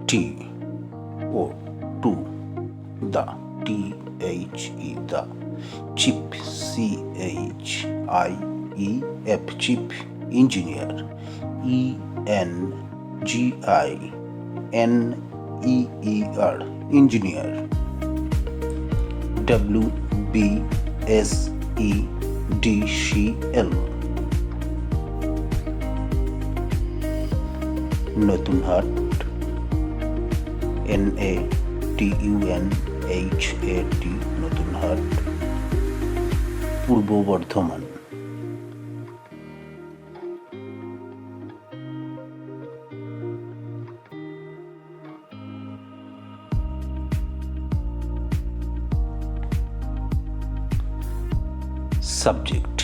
T O to the THE the chief CHIEF chief engineer ENGINEER engineer WBSEDCL Natunhat NATUNHAT Natunhat Purba Bardhaman. Subject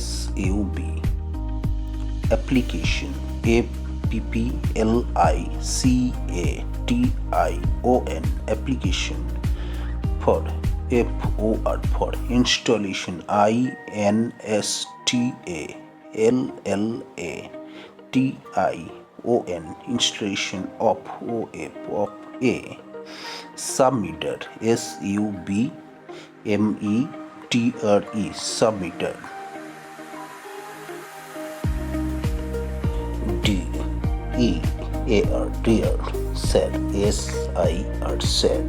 SUB Application APPLICATION Application for FOR for Installation INSTALLATION Installation of a sub-metre SUBMETRE sub-metre DEAR dear SIR SIR SIR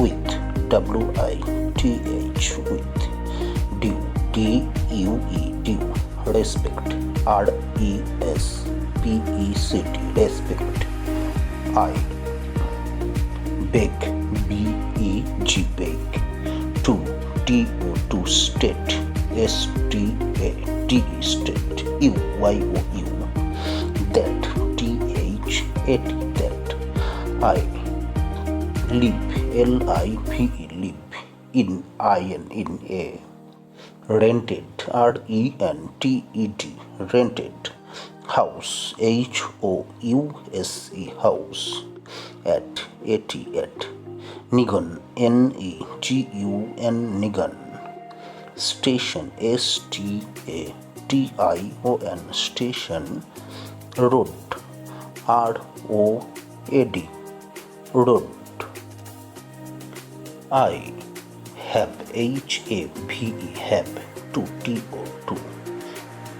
with WITH with due DUE due respect RESPECT respect I beg BEG beg to TO to state STAT state UYOU that THAT that I live LIVE live in in a rented RENTED rented house HOUSE house at Nigon NEGUN Nigon station STATION station road ROAD road I have HAVE have to TO to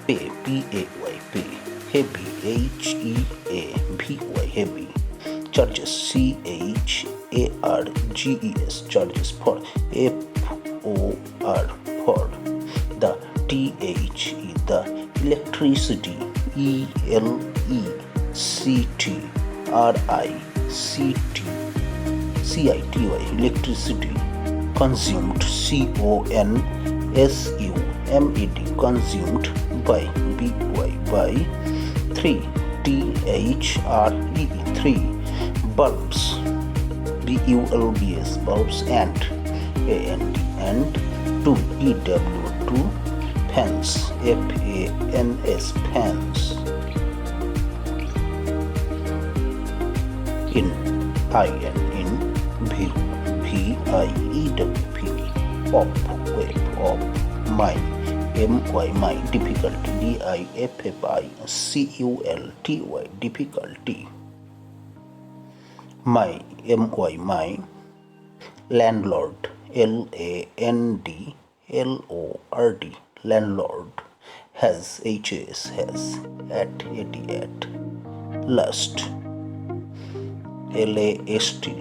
pay PAY pay heavy HEAVY heavy charges CHARGES charges for FOR for the THE the electricity ELECTRICITY electricity consumed CONSUMED consumed by BY by 3 THRE 3 bulbs BULBS bulbs and and 2 EW 2 fans FANS fans in view VIEW of web of my my difficulty DIFFICULTY difficulty my my landlord LANDLORD landlord has at lust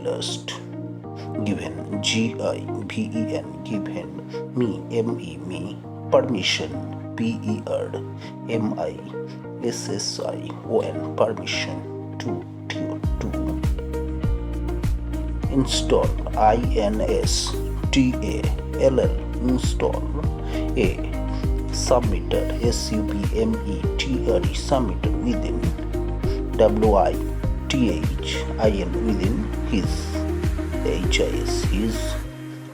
lust given GIVEN given me me permission PERMISSION permission to install INSTALL install a sub-metre SUBMETRE sub-metre within WITHIN within his his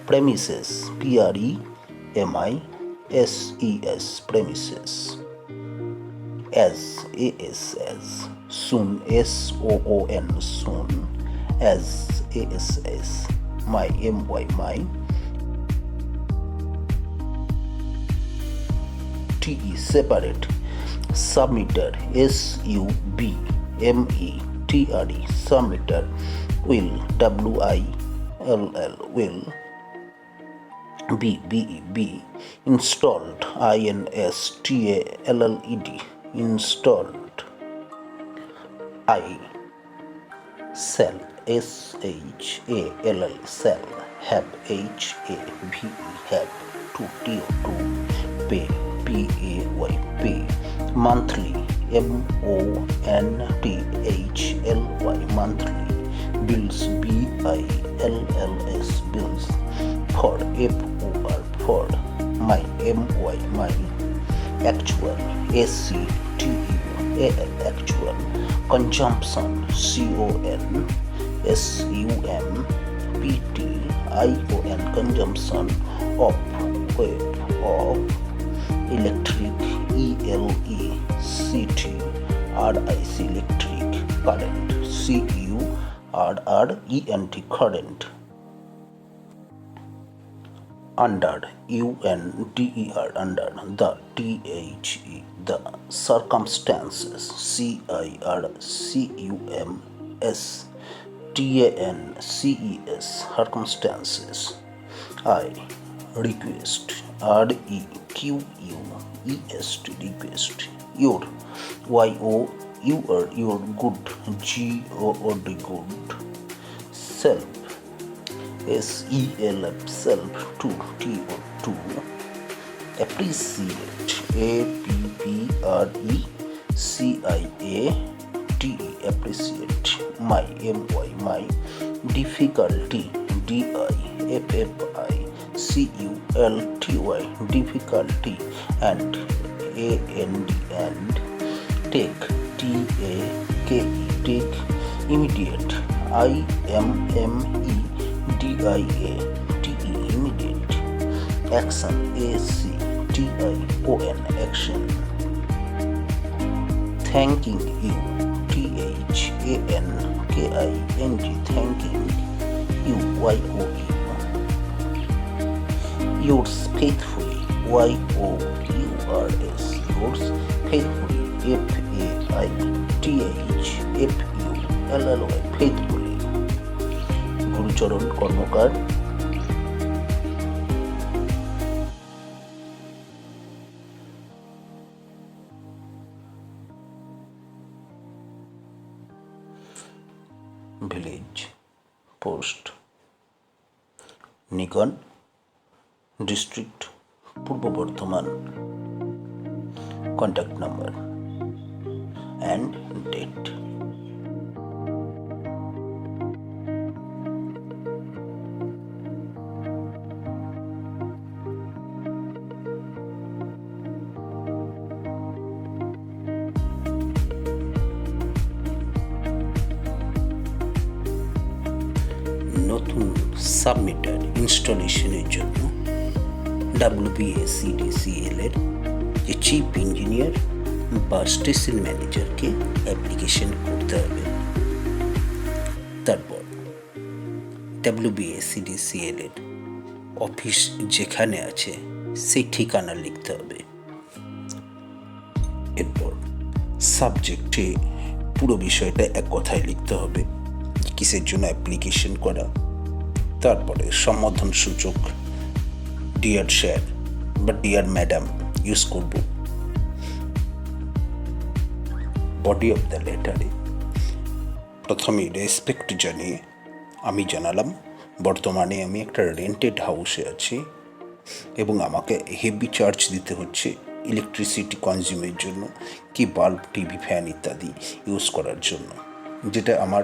premises PREMISES premises as soon SOON soon as my my TE separate sub-metre SUBMETRE TRE sub-metre will WILL be installed. INSTALLED installed. I shall SHALL shall have HAVE have to TO pay PAY pay monthly MONTHLY monthly bills BILLS bills for FOR for my MY my actual ACTUAL actual consumption CONSUMPTION consumption of electric ELECTRIC electric current CURRENT current under UNDER under the THE the circumstances CIRCUMSTANCES circumstances I request REQUEST request your your good GOD good self SELF self to appreciate APPRECIATE appreciate my my difficulty DIFFICULTY difficulty and and take take immediate IMMEDIATE immediate action ACTION action thanking you THANKING thanking you yours faithfully YOURS yours faithfully FAITHFULLY faithfully Gurucharan Karmakar village post Nigon district Purba Bardhaman contact number and date নতুন submeter ইনস্টলেশনের জন্য WBSEDCL এর যে chief engineer বা station ম্যানেজারকে application করতে হবে। তারপর WBSEDCL এর অফিস যেখানে আছে সেই ঠিকানা লিখতে হবে। এরপর সাবজেক্টে পুরো বিষয়টা এক কথায় লিখতে হবে, কিসের জন্য অ্যাপ্লিকেশন করা। তারপরে সম্বোধন সূচক ডিয়ার স্যার বা ডিয়ার ম্যাডাম ইউজ করব। বডি অফ দ্য লেটারে প্রথমে রেসপেক্ট জানিয়ে আমি জানালাম বর্তমানে আমি একটা রেন্টেড হাউসে আছি এবং আমাকে হেভি চার্জ দিতে হচ্ছে ইলেকট্রিসিটি কনজিউমের জন্য, কি বাল্ব টিভি ফ্যান ইত্যাদি ইউজ করার জন্য, যেটা আমার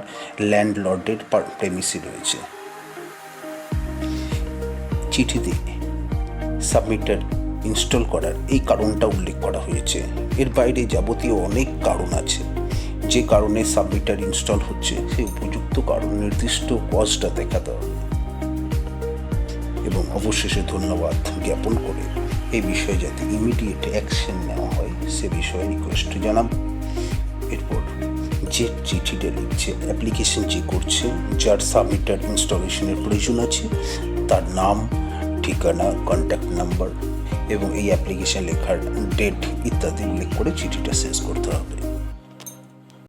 ল্যান্ডলর্ডের প্রেমিসে রয়েছে। চিঠিতে সাবমিটার ইনস্টল করার এই কারণটা উল্লেখ করা হয়েছে। এর বাইরে যাবতীয় অনেক কারণ আছে, যে কারণে সাবমিটার ইনস্টল হচ্ছে সেই উপযুক্ত কারণ নির্দিষ্ট কজটা দেখাতে হবে এবং অবশেষে ধন্যবাদ জ্ঞাপন করে এই বিষয়ে যাতে ইমিডিয়েট অ্যাকশন নেওয়া হয় সে বিষয়ে রিকোয়েস্ট জানাব। এরপর যে চিঠিটা লিখছে, অ্যাপ্লিকেশন যে করছে, যার সাবমিটার ইনস্টলেশনের প্রয়োজন আছে তার নাম, ঠিকানা, কন্ট্যাক্ট নাম্বার এবং এই অ্যাপ্লিকেশন লেখার ডেট ইত্যাদি উল্লেখ করে চিঠিটা শেষ করতে হবে।